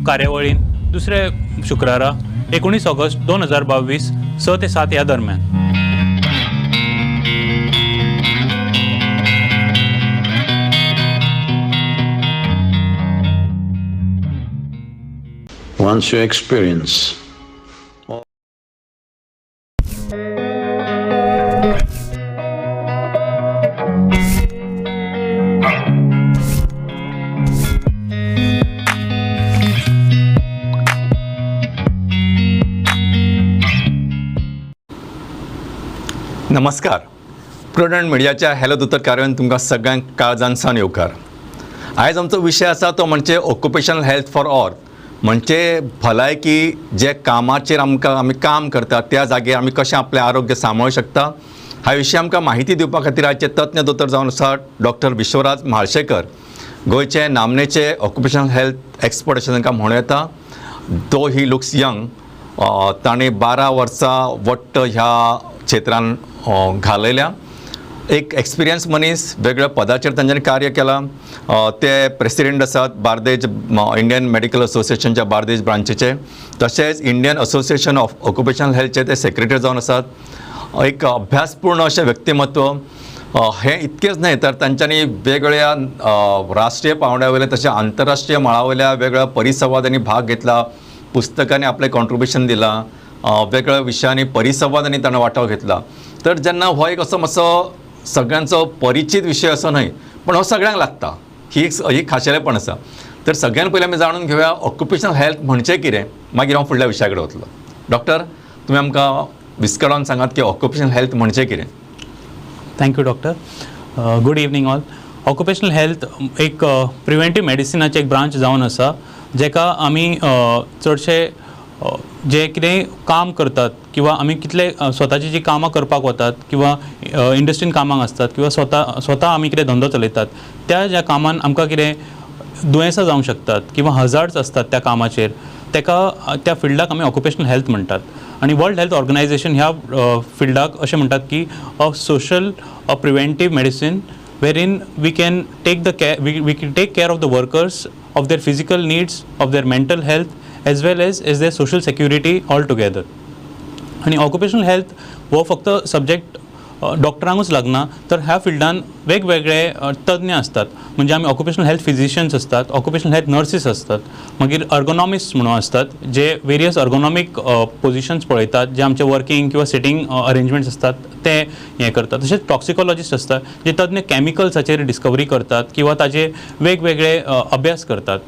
कार्यावळीन दुसरे शुक्रारा 19 ऑगस्ट 2022 6 ते 7 या दरम्यान. Once you experience नमस्कार. प्रुडंट मिडियाच्या हॅलो दोतर कार्यावळीन तुमकां सगळ्यांक काळजांसान येवकार. आयज आमचो विशय आसा तो म्हणजे ऑक्युपेशनल हेल्थ फॉर ऑल, म्हणजे भलायकी जे कामाचेर आमी काम करतात त्या जाग्यार आमी कशें आपलें आरोग्य सांबाळूंक शकता ह्या विशीं आमकां माहिती दिवपा खातीर आयचे तज्ञ दोतोर जावन आसा डॉक्टर विश्वराज म्हाळशेकर, गोंयचे नामनेचे ऑक्युपेशनल हेल्थ एक्सपर्ट अशें तांकां म्हणूं येता. दो ही लुक्स यंग, ताणें 12 वर्सां वट्ट ह्या क्षेत्रांत घालयल्या. एक एक्सपिरियन्स मनीस, वेगळ्या पदाचेर तांच्यांनी कार्य केलां. ते प्रेसिडेंट आसात बार्देज इंडियन मेडिकल असोसिएशनच्या बार्देज ब्रांचेचे, तशेंच इंडियन असोसिएशन ऑफ ऑक्युपेशनल हेल्थचे ते सेक्रेटरी जावन आसात. एक अभ्यासपूर्ण अशें व्यक्तिमत्व. हे इतकेच न्हय तर तांच्यांनी वेगवेगळ्या राष्ट्रीय पांवड्या वयले तशें आंतरराष्ट्रीय मळा वयल्या वेगवेगळ्या परिसंवादांनी भाग घेतला, पुस्तकांनी आपलें कॉन्ट्रिब्युशन दिलां, वेगवेगळ्या विशयांनी परिसंवादांनी ताणें वांटो घेतला. तर जेन्ना हो एक असो मातसो सगळ्यांचो परिचीत विशय असो न्हय, पण हो सगळ्यांक लागता, ही खाशेलेपण आसा. तर सगळ्यान पयलीं आमी जाणून घेवया ऑक्युपेशनल हेल्थ म्हणजे कितें, मागीर हांव फुडल्या विशया कडेन वतलो. डॉक्टर, तुमी आमकां विस्कळोन सांगात की ऑक्युपेशनल हेल्थ म्हणजे कितें. Thank you doctor. Good evening all. Occupational health एक प्रिव्हेंटीव मेडिसिनाचें एक ब्रांच जावन आसा, जेका आमी चडशे जे कितें काम करतात किंवा आमी कितले स्वताची जी कामां करपाक वतात किंवा इंडस्ट्रीन कामाक आसतात किंवा स्वता आमी कितें धंदो चलयतात, त्या ज्या कामान आमकां कितें दुयेंसां जावंक शकतात किंवा हजार्ड्स असतात त्या कामाचेर, तेका त्या फिल्डाक आमी ऑक्युपेशनल हेल्थ म्हणटात. आणि वर्ल्ड हेल्थ ऑर्गनायझेशन ह्या फिल्डाक अशें म्हणटात की a social preventive medicine wherein we can take care of the workers, of their physical needs, of their mental health, as well as their social security altogether. आणि occupational health हो फक्त subject डॉक्टरांकूच लागना, तर ह्या फिल्डान वेगवेगळे तज्ञ असतात. म्हणजे आमी ऑक्युपेशनल हेल्थ फिजिशियन्स असतात, ऑक्युपेशनल हेल्थ नर्सीस असतात, मागीर अर्गोनॉमिस्ट म्हणून असतात, जे वेरियस अर्गोनॉमिक पोजिशन्स पळयतात, जे आमचे वर्किंग किंवा सिटींग अरेंजमेंट्स असतात ते हें करतात. तशेंच टॉक्सिकोलॉजिस्ट असतात, जे तज्ञ कॅमिकल्साचेर डिस्कवरी करतात किंवा ताजे वेगवेगळे अभ्यास करतात.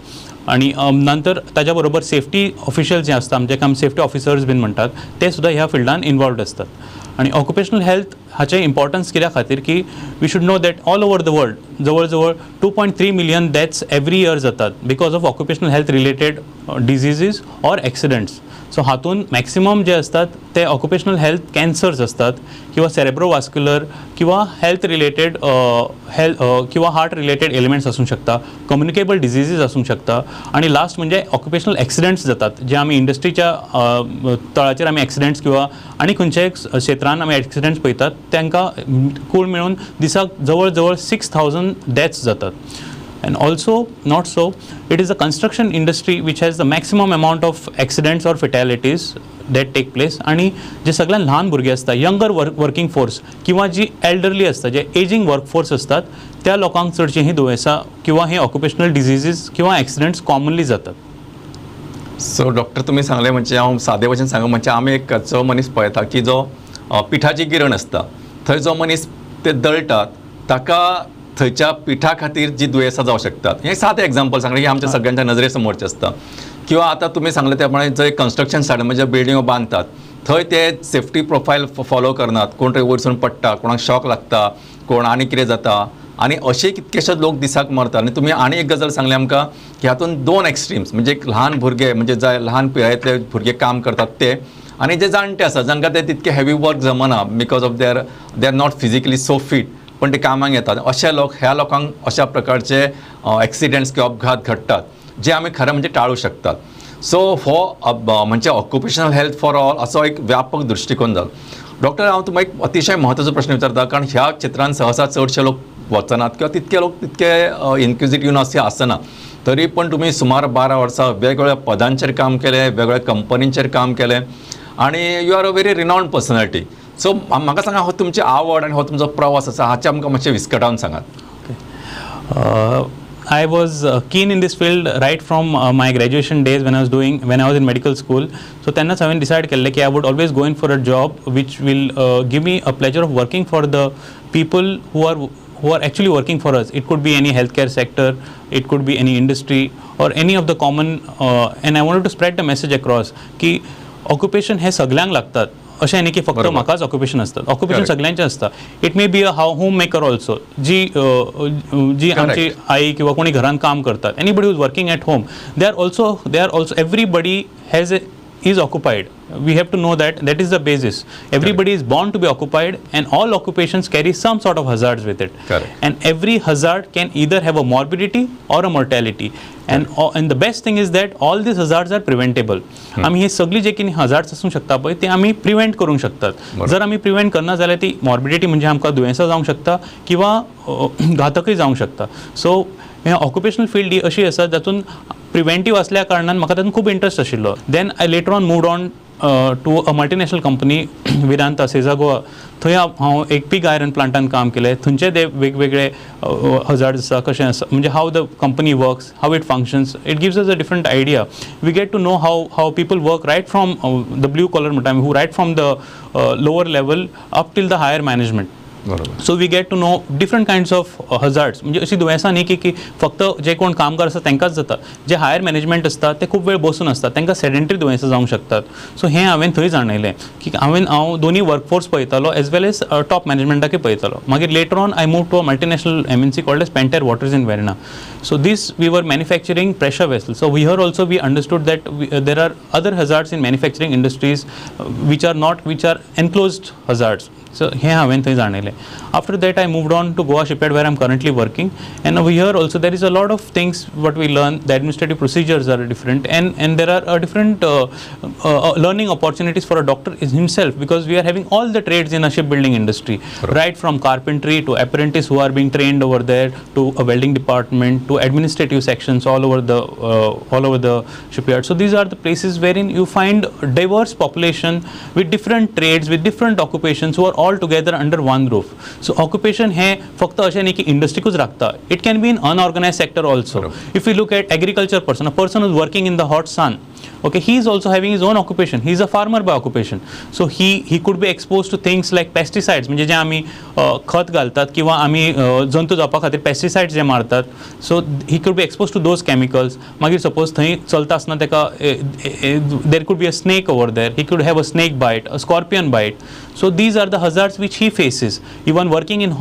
आणि नंतर ताच्या बरोबर सेफ्टी ऑफिशियल जे असतात, जेका आमी सेफ्टी ऑफिसर्स बीन म्हणटात, ते सुद्धा ह्या फिल्डान इन्वॉल्वड असतात. आणि ऑक्युपेशनल हेल्थ हाचें इम्पॉर्टन्स कित्या खातीर की we should know that all over the world जवळ जवळ 2.3 मिलियन डेथ्स एवरी इयर जातात because of occupational health related diseases or accidents. So हातून मॅक्सिमम जे असतात ते ऑक्युपेशनल हेल्थ कॅन्सर्स असतात किंवा सेरेब्रोवास्क्युलर किंवा हेल्थ रिलेटेड किंवा हार्ट रिलेटेड एलिमेंट्स आसूंक शकता, कम्युनिकेबल डिजिजीस आसूंक शकता. आणि लास्ट म्हणजे ऑक्युपेशनल एक्सिडेंट्स जातात, जे आमी इंडस्ट्रीच्या तळाचेर आमी एक्सिडेंट्स किंवा आनी खंयच्याय क्षेत्रांत आमी एक्सिडेंट्स पळयतात, तांकां कूल मेळून दिसाक जवळ जवळ 6,000 डेथ्स जातात. And also, not so, it is the construction industry which has the maximum amount of accidents or fatalities that take place. आणि जे सगळ्यात लहान भुरगे असतात, यंगर वर्किंग फोर्स किंवा जी एल्डरली असतात, जे एजिंग वर्कफोर्स असतात, त्या लोकांक चडशी ही दुयेंसां किंवा हे ऑक्युपेशनल डिजिजीस किंवा एक्सिडेंट्स कॉमनली जातात. सो डॉक्टर, तुम्ही सांगले म्हणजे हांव सादे भशेन सांगू म्हणजे आमी एक जो मनीस पळयता की जो पिठाची गिरण असता, थंय जो मनीस ते दळटात ताका थंयच्या पिठा खातीर जी दुयेंसां जावं शकतात. हें सादें एग्जाम्पल सांगलें की आमच्या सगळ्यांच्या नजरे समोरचें आसता. किंवा आतां तुमी सांगलें त्या प्रमाणे जंय कन्स्ट्रक्शन सायड म्हणजे बिल्डिंगो बांदतात, थंय ते सेफ्टी प्रोफायल फॉलो करनात. कोण थंय वयरसून पडटा, कोणाक शॉक लागता, कोण आनी कितें जाता, आनी अशे कितकेशे लोक दिसाक मरतात. आनी तुमी आनी एक गजाल सांगली आमकां की हातून 2 एक्स्ट्रीम्स, म्हणजे एक ल्हान भुरगे म्हणजे जे ल्हान पिरायेंतले भुरगे काम करतात ते, आनी जे जाणटे आसा जांकां ते तितके हेवी वर्क जमना because of they are not physically so fit, पण ते कामाक येतात. अशे लोक, ह्या लोकांक अशा प्रकारचे एक्सिडेंट्स किंवा अपघात घडटात, जे आमी खरें म्हणजे टाळू शकतात. सो हो म्हणजे ऑक्युपेशनल हेल्थ फॉर ऑल असो एक व्यापक दृश्टिकोन जालो. डॉक्टर, हांव तुमकां एक अतिशय म्हत्वाचो प्रश्न विचारता, कारण ह्या क्षेत्रांत सहसा चडशे लोक वचनात किंवा तितके लोक तितके इन्क्विजिटिव्ह असे आसना. तरी पण तुम्ही सुमार 12 वर्सां वेगवेगळ्या पदांचेर काम केलें, वेगवेगळ्या कंपनींचेर काम केलें आनी you are a very renowned personality. So म्हाका सांगा, हो तुमची आवड आनी हो तुमचो प्रवास आसा हाचे आमकां मातशें विस्कटावन सांगात. I was keen in this field right from my graduation days when I was in medical school. So तेन्नाच हांवें decide केल्लें की I would always go in for a job which will give me a pleasure of working for the people who are actually working for us. It could be any healthcare sector, it could be any industry or any of the common and I wanted to spread the message across की occupation हे सगळ्यांक लागतात. अशें न्ही की फक्त म्हाकाच occupation असतात. Occupation सगळ्यांचें असता. It may be a home maker also, जी आमची आई किंवा कोणी घरान काम करतात. Anybody who is working at home, they are also everybody is occupied. We have to know that is the basis. Everybody is born to be occupied and all occupations carry some sort of hazards with it. Correct. And every hazard can either have a morbidity or a mortality. And the best thing is that all these hazards are preventable. आम्ही हे सगळी जे की hazards आसूंक शकता पळय ते आमी prevent करूंक शकतात. जर आमी प्रिवेंट करना जाल्यार ती मॉर्बिडिटी म्हणजे आमकां दुयेंसां जावंक शकता किंवा घातकूय जावंक शकता. सो हे ऑक्युपेशनल फील्ड ही अशी आसा जातून प्रिवेंटीव असल्या कारणान म्हाका तातूंत खूब इंट्रस्ट आशिल्लो. Then I later on moved on to a multinational company विरांता सेजा गोवा. थंय हांव एक पीग आयरन प्लांटान काम केलें. थंयचे ते वेगवेगळे हजार्ड्स आसा, कशें आसा म्हणजे how the company works, how it functions. It gives us a different idea. We get to know how people work right from the blue collar म्हणटा आमी, who right from the lower level up till the higher management. So we get to know different kinds of hazards. म्हणजे अशी दुयेंसां न्ही की फक्त जे कोण कामगार आसा तांकांच जाता. जे हायर मॅनेजमेंट आसता ते खूब वेळ बसून आसतात, तांकां सेडेंटरी दुयेंसां जावंक शकतात. सो हें हांवें थंय जाणयलें की हांव दोनी वर्कफोर्स पळयतालो एज वेल एज टॉप मॅनेजमेंटाकूय पळयतालो. मागीर later on I move to a multinational MNC called as Pentair Waters in Verna. So this we were manufacturing pressure vessels. So here also we understood that there are other hazards in manufacturing industries which are enclosed hazards. So here हांवें थंय जाणयलें. After that I moved on to Goa Shipyard where I'm currently working. And over here also there is a lot of things what we learn. The administrative procedures are different and there are different learning opportunities for a doctor himself because we are having all the trades in a shipbuilding industry. Right from carpentry to apprentice who are being trained over there to a welding department to administrative sections all over the shipyard. So these are the places wherein you find diverse population with different trades, with different occupations who are all together under one roof. So occupation हे फक्त अशें न्ही की इंडस्ट्रीकूच राखता. It can be in unorganized sector also. If we look at agriculture person, a person who is working in the hot sun, okay, he is also having his own occupation. He is a farmer by occupation. So he could be exposed to things like pesticides, म्हणजे जे आमी खत घालतात किंवा आमी जंतू जावपा खातीर pesticides जे मारतात. सो ही could be exposed to those chemicals. मागीर सपोज थंय चलता आसतना तेका there could be a snake over there. He could have a snake bite, a scorpion bite. So these are the hazards which he faces. Even working in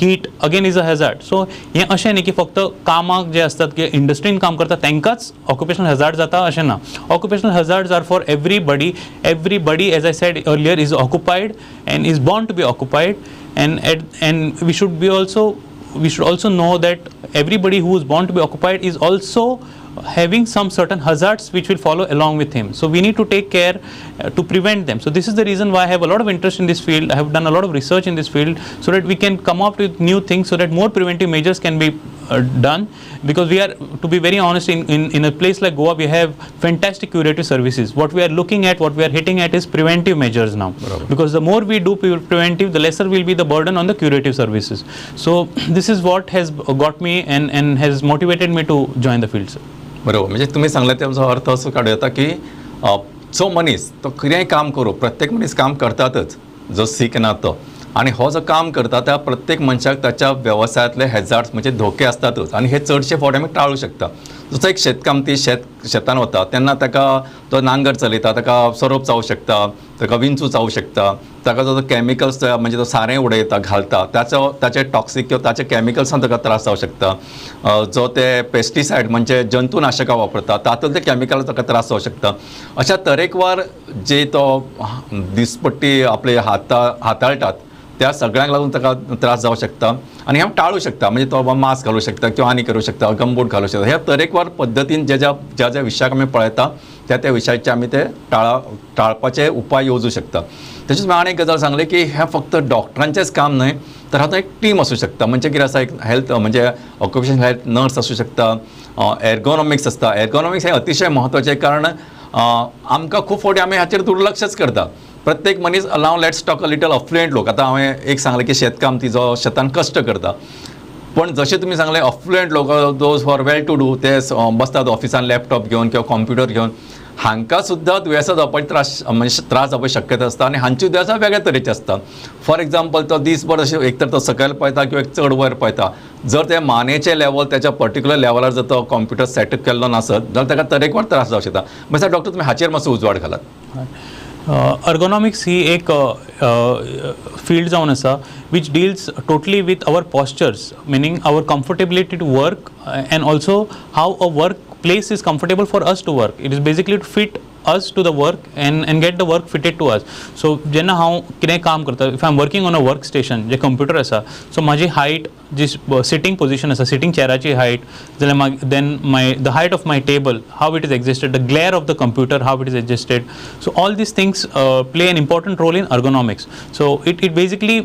heat again is a hazard. So हे अशें न्ही की फक्त कामाक जे असतात की इंडस्ट्रीन काम करता तांकांच ऑक्युपेशनल हजार्ड जाता अशें ना. Occupational hazards are for everybody. Everybody, as I said earlier, is occupied and is born to be occupied. And we should also know that everybody who is born to be occupied is also having some certain hazards which will follow along with him. So we need to take care to prevent them. So this is the reason why I have a lot of interest in this field. I have done a lot of research in this field so that we can come up with new things so that more preventive measures can be done. Because we are, to be very honest, in a place like Goa, we have fantastic curative services. What we are looking at, what we are hitting at is preventive measures now. Because the more we do preventive, the lesser will be the burden on the curative services. So this is what has got me and has motivated me to join the field, sir. बरोबर. म्हणजे तुम्ही सांगले त्याचा अर्थ असो काढूं येता की जो मनीस तो कितेंय काम करूं, प्रत्येक मनीस काम करतातच जो सीक ना तो. आणि हो जो काम करता त्या प्रत्येक मनशाक ताच्या व्यवसायातले हॅजार्ड्स म्हणजे धोके असतातच आणि हे चडशे फावट आमी टाळूं शकता. जसो एक शेतकामती शेतान वता तेन्ना ताका तो नांगर चलयता, ताका सोरोप जावं शकता, ताका विंचू जावं शकता, ताका जो कॅमिकल्स म्हणजे तो सारें उडयता घालता ताचे टॉक्सीक किंवा ताचे कॅमिकल्सान ताका त्रास जावं शकता. जो ते पेस्टिसायड म्हणजे जंतुनाशकां वापरता तातूंतले कॅमिकल ताका त्रास जावं शकता. अशा तरेकवार जे तो दिसपट्टी आपले हाताळटात त्या सगळ्यांक लागून ताका त्रास जावं शकता आणि हांव टाळूं शकता. म्हणजे तो मास्क घालूं शकता किंवा आनी करूं शकता, गमबूट घालूं शकता. ह्या तरेकवार पद्दतीन ज्या विशयाक आमी पळयता त्या विशयाचे आमी ते टाळपाचे उपाय येवजू शकता. तशेंच हांवें एक गजाल सांगली की हें फक्त डॉक्टरांचेंच काम न्हय, तर हातूंत एक टीम आसूं शकता. म्हणजे कितें आसा, एक हेल्थ म्हणजे ऑक्युपेशनल हेल्थ नर्स आसूं शकता, एर्गोनॉमिक्स आसता. एर्गोनॉमिक्स हें अतिशय म्हत्वाचें, कारण आमकां खूब फावटी आमी हाचेर दुर्लक्षच करता. प्रत्येक मनीस now let's talk a little affluent लोक. आतां हांवें एक सांगलें की शेतकाम तिजो शेतान कश्ट करता, पण जशें तुमी सांगलें अफ्लुएंट लोक, those for well to do, ते बसतात ऑफिसान लॅपटॉप घेवन किंवा कॉम्प्युटर घेवन, हांकां सुद्दां दुयेंसां जावपाचे त्रास जावपाची शक्यता आसता. आनी हांची दुयेंसां वेगळ्या तरेची आसता. फॉर एक्झाम्पल तो दिसभर अशें एक तर तो सकयल पळयता किंवा एक चड वयर पळयता. जर ते मानेचे लेवल त्याच्या पर्टिक्युलर लेवलार जर तो कॉम्प्युटर सेटअप केल्लो नासत जाल्यार ताका तरेकवार त्रास जावंक शकता. म्हणजे डॉक्टर तुमी हाचेर मातसो उजवाड घालात. ergonomics ही एक field जावन आसा which deals totally with our postures, meaning our comfortability to work and also how a workplace is comfortable for us to work. It is basically to fit us to the work and get the work fitted to us. So जेन्ना हांव कितें काम करता, if I am working on a work station जे computer आसा, so म्हाजी height जी sitting position आसा, सिटींग चेअराची हायट, जाल्यार then the height of my table, how it is adjusted, the glare of the computer, how it is adjusted. So all these things play an important role in ergonomics. So it basically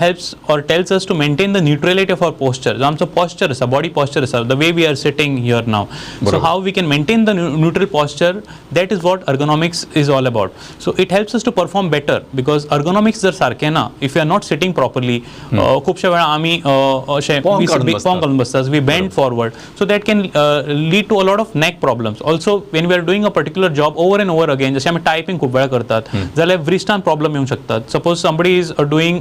helps or tells us to maintain the neutrality of our posture. जो आमचो posture आसा, body posture आसा, the way we are sitting here now. So how we can maintain the neutral posture, that is what ergonomics is all about. So it helps us to perform better, because ergonomics जर सारकें ना, if you are not sitting properly, खुबशे वेळा आमी अशें पोंग घालून बसतात, we bend forward, so that can lead to a lot of neck problems. Also when we are doing a particular job over and over again, जशें आमी typing खूब वेळा करतात, जाल्यार wristan problem येवंक शकतात. Suppose somebody is doing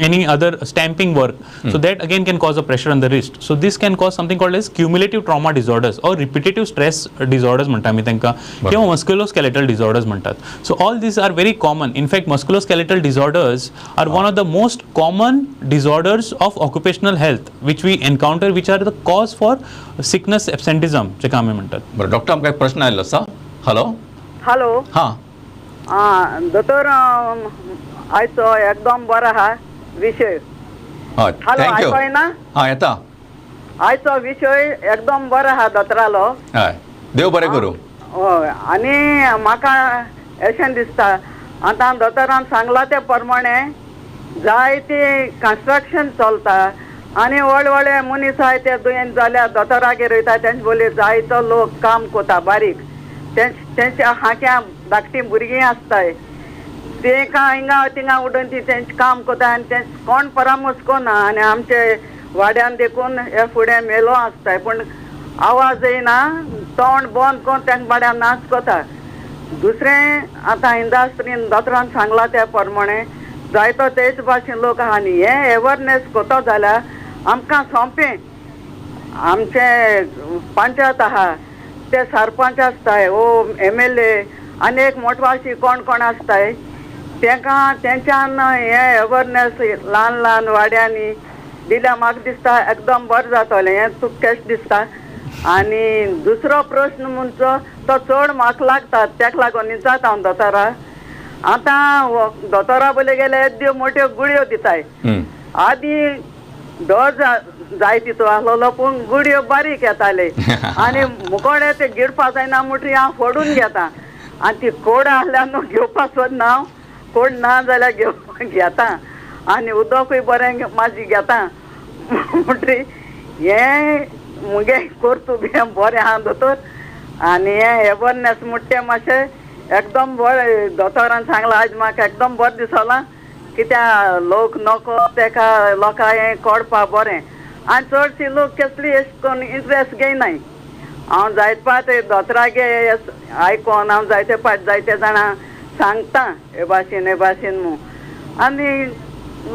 any other stamping work, so that again can cause a pressure on the wrist. So this can cause something called as cumulative trauma disorders or repetitive stress disorders म्हणटा आमी तांकां, किंवा musculoskeletal disorders म्हणटात. So all these are very common. In fact, musculoskeletal disorders are one of the most common disorders of occupational health which we encounter, which are the cause for sickness absenteeism जेका आमी म्हणटात. बरं doctor, आमकां एक प्रश्न आयिल्लो आसा. Hello. हां दोतोर, आयचो एकदम बरो आहा विशय. हय, थँक्यू. हां, येता. आयचो विशय एकदम बरो आहा दोतोरालो. हय, देव बरें करूं. हय, आनी म्हाका अशें दिसता, आतां दोतोरान सांगला ते प्रमाणे जायते कन्स्ट्रक्शन चलता आनी व्हड व्हडले मनीस आहाय ते दुयेंत जाल्यार दोतोरागेर वयता, तेंचे बोली जायतो लोक काम कोता बारीक, तेंच्या हाक्या धाकटी भुरगीं आसताय, तेंकां हिंगा थिंगा उडोवन ती तेंचें काम कोता आनी तें कोण परामर्श कोना. आनी आमचे वाड्यान देखून हे फुडें मेलो आसताय, पूण आवाज येयना, तोंड बंद कोन्न तेंकां बाड्यान नाच कोता. दुसरें, आतां इंडस्ट्रीन दोतोरान सांगला त्या प्रमाणे जायतो तेच भाशेन लोक आहा न्ही, हे अवेरनेस कोतो जाल्यार आमकां सोंपें. आमचे पंचायत आहा ते सरपंच आसताय, ओ MLA आनी एक मोठवाशी कोण कोण आसताय, तेंकां तेंच्यान हे अवेरनेस ल्हान ल्हान वाड्यांनी दिल्यार म्हाका दिसता एकदम बरें जातलें. हें तुका कशें दिसता? आनी दुसरो प्रश्न म्हणचो तो चड म्हाका लागता, तेका लागून जाता हांव दोतोरा. आतां दोतोरा बोले गेले येद्यो मोठ्यो गुळयो दिताय. आदी डोस जाय तितू आसलोलो, पूण गुळयो बारीक येताले आनी मुकोडे ते गिडपा जायना म्हणटी हांव फोडून घेता. आनी ती कोड आहल्यार न्हू घेवपा सोदना हांव, कोड ना जाल्यार घेता आनी उदकूय बरें म्हाजी घेता. म्हणटी हें मुगे करतू बी बरें आहा दोतोर. आनी हें अवेरनेस म्हणटा तें मातशें एकदम बरें दोतोरान सांगलां. आज म्हाका एकदम बरें दिसलां, कित्याक लोक नोको तेका लोकां हें कोडपा बरें. आनी चडशीं लोक कसली अशें करून इंट्रस्ट घेयनाय. हांव जायते पाट दोतोरागे आयकोन हांव जायते पाट जायते जाणां सांगता हे भाशेन म्हूण, आनी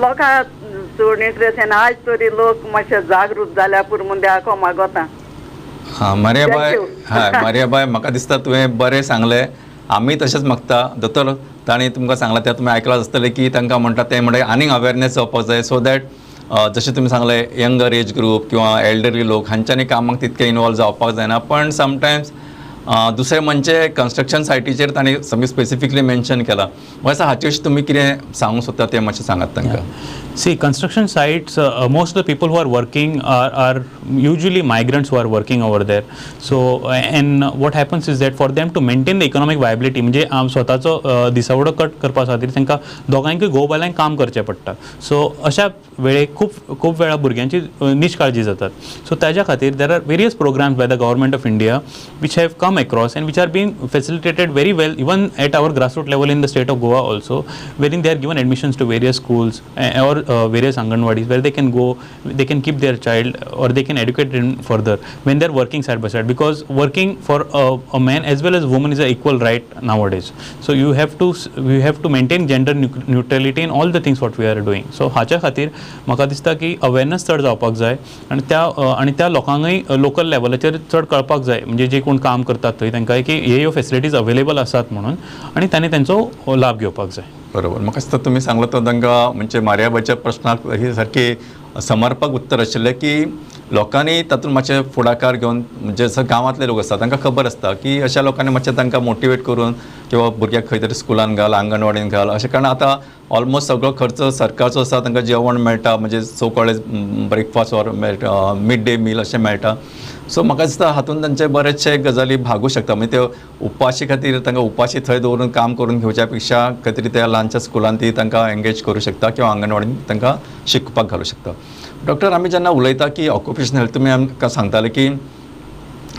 लोकां चड इंट्रस्ट येना. आज तरी लोक मातशे जागृत जाल्या पुरो म्हूण देवाको मागोता. हां, मारियाबाय, म्हाका दिसता तुवें बरें सांगलें. आमी तशेंच मागता. दोतोर, तांणी तुमकां सांगलां तें तुमी आयकलां आसतलें की तांकां म्हणटा तें म्हणजे आनीक अवेरनेस जावपाक जाय, सो दॅट जशें तुमी सांगलें यंगर एज ग्रूप किंवा एल्डरली लोक हांच्यांनी कामाक तितके इनवॉल्व जावपाक जायना. पण समटायम्स दुसरें म्हणजे कन्स्ट्रक्शन सायटीचेर ताणें सामकें स्पेसिफिकली मेन्शन केलां म्हाका दिसता हाचे विशीं तुमी कितें सांगूंक सोदता तें मातशें सांगात तांकां. See, construction sites, most of the people who are working are usually migrants who are working over there. So, and what happens is that for them to maintain the economic viability, म्हणजे स्वताचो दिसावडो cut करपा खातीर तांकां दोगांयकूय घोव बायलांक काम करचें पडटा. सो अशा वेळेक खूब वेळा भुरग्यांची निश्काळजी जातात. सो ताज्या खातीर there are various programmes by the government of India which have come across and which are being facilitated very well even at our grassroots level in the state of Goa also, wherein they are given admissions to various schools or various Anganwadis where they can go, they can keep their child or they can educate them further when they are working side by side, because working for a man as well as woman is an equal right nowadays. So we have to maintain gender neutrality in all the things what we are doing. So हाच्या खातीर म्हाका दिसता की awareness चड जावपाक जाय आनी त्या लोकांकय लोकल लेवलाचेर चड कळपाक जाय, म्हणजे जे कोण काम करतात थंय तांकां की ह्यो फॅसिलिटीज अवेलेबल आसात म्हणून, आनी तांणी तेंचो लाभ घेवपाक जाय. बरोबर. म्हाका दिसता तुमी सांगलो तो तांकां म्हणजे मार्याबाच्या प्रश्नाक ही सारकी समर्पक उत्तर आशिल्लें की लोकांनी तातूंत मातशें फुडाकार घेवन म्हणजे जसं गांवांतले लोक आसता तांकां खबर आसता की अशा लोकांनी मातशें तांकां मोटिवेट करून किंवा भुरग्याक खंय तरी स्कुलान घाल, आंगणवाडीन घाल, अशें कारण आतां ऑलमोस्ट सगळो खर्च सरकारचो आसा, तांकां जेवण मेळटा, म्हणजे सो कॉल्ड ब्रेकफास्ट ऑर मेळटा, मिड डे मील अशें मेळटा. सो म्हाका दिसता हातूंत तांचे बरेचशे गजाली भागू शकता. म्हणजे ते उपाशी खातीर तांकां उपाशी थंय दवरून काम करून घेवच्या पेक्षा खंय तरी त्या ल्हानच्या स्कुलान ती तांकां एंगेज करूं शकता किंवा आंगणवाडीन तांकां शिकपाक घालूं शकता. डॉक्टर, आमी जेन्ना उलयता की ऑक्युपेशनल हेल्थ, तुमी आमकां सांगताले की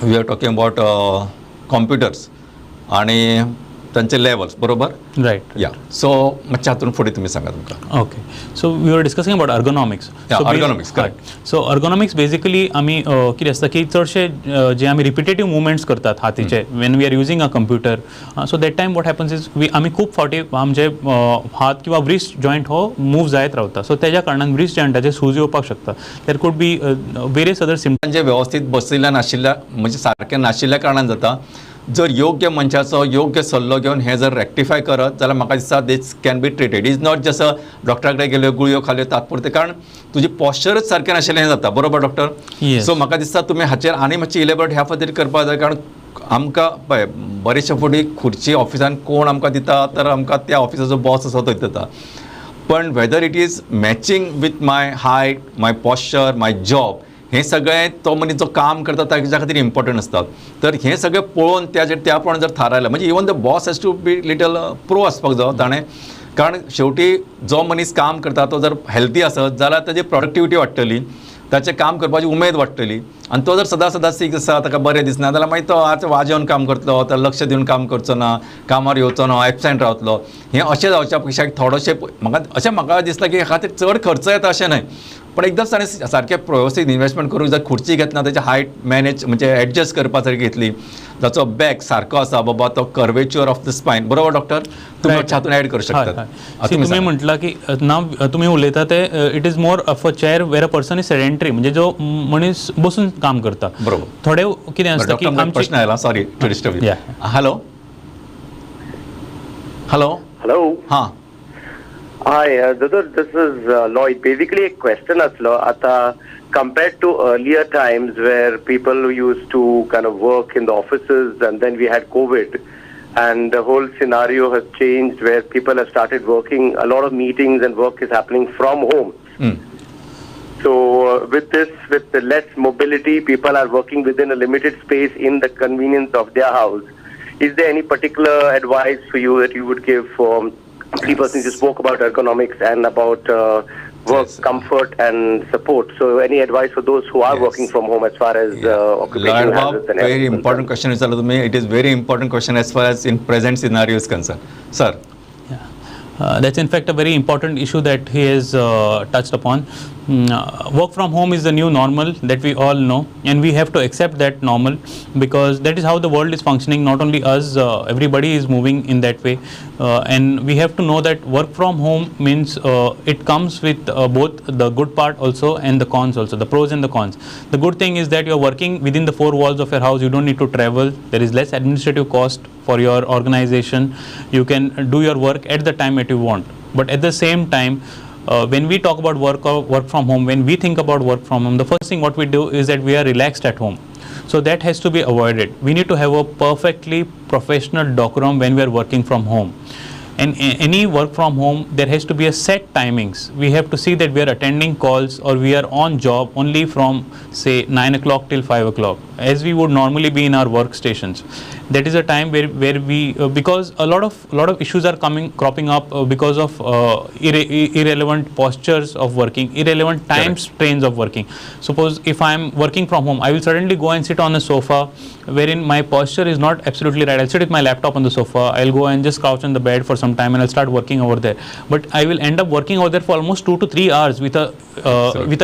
we are talking about computers आणि तांचे लेवल्स, बरोबर? रायट. या. सो मातशें हातून फुडें तुमी सांगात आमकां. Okay. So we were discussing about ergonomics. Ergonomics, correct. So ergonomics basically आमी कितें आसता की चडशे जे आमी रिपिटेटीव मुवमेंट्स करतात हातीचे when we are using a computer, so that time what happens is आमी खूब फावटी आमचे हात किंवा व्रिस्ट जॉयंट हो मूव जायत रावता. सो तेज्या कारणान व्रिस्ट जॉयंटाचे सूज येवपाक शकता. There could be various other symptoms जे व्यवस्थित बसयल्या नाशिल्ल्या म्हणजे सारकें नाशिल्ल्या कारणान जाता. जर योग्य मनशाचो योग्य सल्लो घेवन हें जर रेक्टिफाय करत जाल्यार म्हाका दिसता this can be treated. Is not just डॉक्टरा कडेन गेल्यो गुळयो खाल्यो तात्पुरते, कारण तुजी पॉस्चरच सारकें नाशिल्लें हें जाता. बरोबर डॉक्टर? सो म्हाका दिसता तुमी हाचेर आनी मातशी इलेबोरेट ह्या खातीर करपाक जाय, कारण आमकां पळय बरेचशे फावटी खुर्ची ऑफिसान कोण आमकां दिता तर आमकां त्या ऑफिसाचो बॉस आसा तो दिता. पण whether it is matching with my height, my posture, my job, हें सगळें तो मनीस जो काम करता ताच्या खातीर इम्पॉर्टंट आसता. तर हें सगळें पळोवन त्या प्रमाणे जर थारायलें, म्हणजे even the boss has to be little pro आसपाक जाय ताणें, कारण शेवटी जो मनीस काम करता तो जर हेल्थी आसत जाल्यार ताजी प्रोडक्टिविटी वाडटली, ताचें काम करपाची उमेद वाडटली. आनी तो जर सदां सीक आसा, ताका बरें दिसना जाल्यार मागीर तो आज वाजेवन काम करतलो, तर लक्ष दिवन काम करचो ना, कामार येवचो ना, एबसेंट रावतलो. हें अशें जावच्या पेक्षा थोडेशें म्हाका दिसता की हे खातीर चड खर्च येता अशें न्हय, पण एकदम ताणें सारकें व्यवस्थीत इन्वेस्टमेंट करून जर खुर्ची घेतना ताची हायट मॅनेज म्हणजे एडजस्ट करपा सारकी घेतली, जाचो बॅक सारको आसा, बाबा तो कर्वेच्युअर ऑफ द स्पायन, बरोबर डॉक्टर? तुम्ही हातून ॲड करू शकता. तुम्ही म्हटलं की नाव तुम्ही उलयता ते it is more of a chair where a person is sedentary, म्हणजे जो मनीस बसून काम करता. बरोबर. थोडे कितें आसता की प्रश्न आयला, sorry to disturb you. Hello hello Hello. हां. Hi, Dotor, this is Lloyd. Basically, a question aslo. Ata compared to earlier times where people used to kind of work in the offices, and then we had COVID, and the whole scenario has changed where people have started working. A lot of meetings and work is happening from home. So with the less mobility, people are working within a limited space in the convenience of their house. Is there any particular advice for you that you would give for people who just spoke about ergonomics and about work comfort and support? So any advice for those who are working from home as far as occupational hazards and very important question is to me. It is very important question as far as in present scenario is concerned, sir. That's in fact a very important issue that he has touched upon. Work from home is the new normal that we all know, and we have to accept that normal, because that is how the world is functioning. Not only us, everybody is moving in that way, and we have to know that work from home means it comes with both the good part also and the cons also, the pros and the cons. The good thing is that you are working within the four walls of your house. You don't need to travel. There is less administrative cost for your organization. You can do your work at the time that you want. But at the same time, when we talk about work from home, when we think about work from home, the first thing what we do is that we are relaxed at home. So that has to be avoided. We need to have a perfectly professional decorum when we are working from home. And any work from home, there has to be a set timings. We have to see that we are attending calls or we are on job only from say 9 o'clock till 5 o'clock, as we would normally be in our workstations. That is a time where we because a lot of issues are cropping up because of irrelevant postures of working, irrelevant time strains of working. Suppose if I am working from home, I will suddenly go and sit on a sofa wherein my posture is not absolutely right. I'll sit with my laptop on the sofa, I'll go and just crouch on the bed for some time and I'll start working over there. But I will end up working over there for almost 2 to 3 hours with a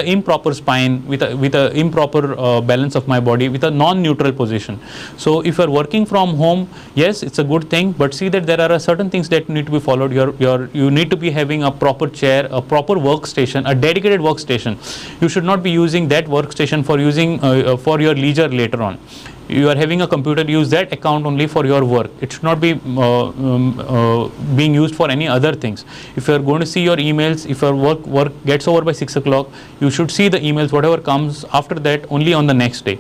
improper spine, with a improper balance of my body, with a non-neutral position. So if you are working from home, yes, it's a good thing, but see that there are certain things that need to be followed. You need to be having a proper chair, a proper workstation, a dedicated workstation. You should not be using that workstation for using for your leisure later on. You are having a computer, use that account only for your work. It should not be being used for any other things. If you are going to see your emails, if your work gets over by 6 o'clock, you should see the emails, whatever comes after that, only on the next day.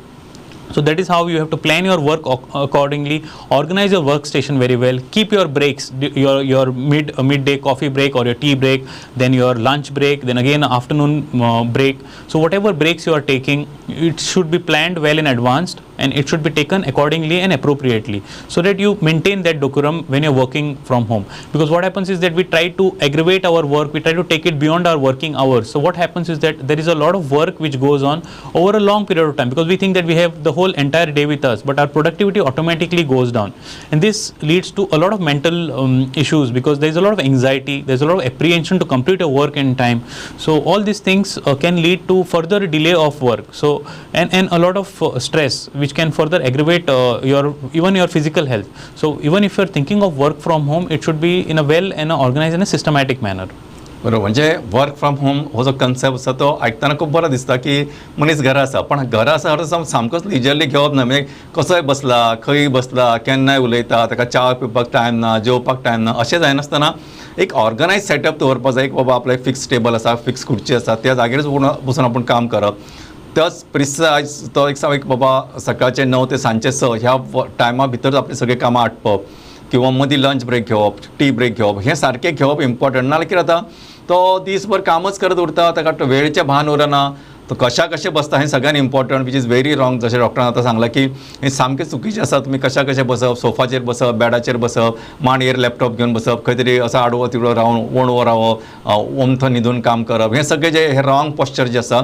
So that is how you have to plan your work accordingly, organize your workstation very well, keep your breaks, your midday coffee break or your tea break, then your lunch break, then again afternoon break. So whatever breaks you are taking, it should be planned well in advance and it should be taken accordingly and appropriately, so that you maintain that decorum when you're working from home. Because what happens is that we try to aggravate our work, we try to take it beyond our working hours. So what happens is that there is a lot of work which goes on over a long period of time, because we think that we have the whole entire day with us, but our productivity automatically goes down, and this leads to a lot of mental issues, because there is a lot of anxiety, there is a lot of apprehension to complete your work in time. So all these things can lead to further delay of work, so and a lot of stress, which can further aggravate even your physical health. So even if you are thinking of work from home, it should be in a well and organized in a systematic manner. बरोबर. म्हणजे work from home हो जो concept आसा तो आयकताना खूब बरो दिसता की मनीस घरा आसा, पण घरा आसा हर सामकोच लिजरली घेवप ना. म्हणजे कसोय बसला, खंय बसला, केन्नाय उलयता, ताका च्या पिवपाक टायम ना, जेवपाक टायम ना, अशें जायनासतना एक ऑर्गनायज सेटअप दवरपाक जाय. एक बाबा आपलो एक फिक्स टेबल आसा, फिक्स खुर्ची आसा, त्या जागेर बसून आपण काम करप. त्याच प्रिसायज तो एक बाबा सकाळचे 9 ते सांजचे 6 ह्या टायमा भितर आपली सगळी कामां आटपप, किंवा मदीं लंच ब्रेक घेवप, टी ब्रेक घेवप, हें सारकें घेवप इम्पॉर्टंट. नाल्यार कितें जाता, तो दीसभर कामच करत उरता, ताका वेळेचें भान उरना, तो कशें बसता हें सगळ्यान important, which is very wrong. जशें डॉक्टरान आतां सांगलां की हें सामकें चुकीचें आसा. तुमी कशें बसप, सोफाचेर बसप, बॅडाचेर बसप, मांडयेर लॅपटॉप घेवन बसप, खंय तरी असो आडवो तिडवो रावन वणवो रावप, ओमथो न्हिदून काम करप, हें सगळें जे हे रॉंग पोस्चर जे आसा,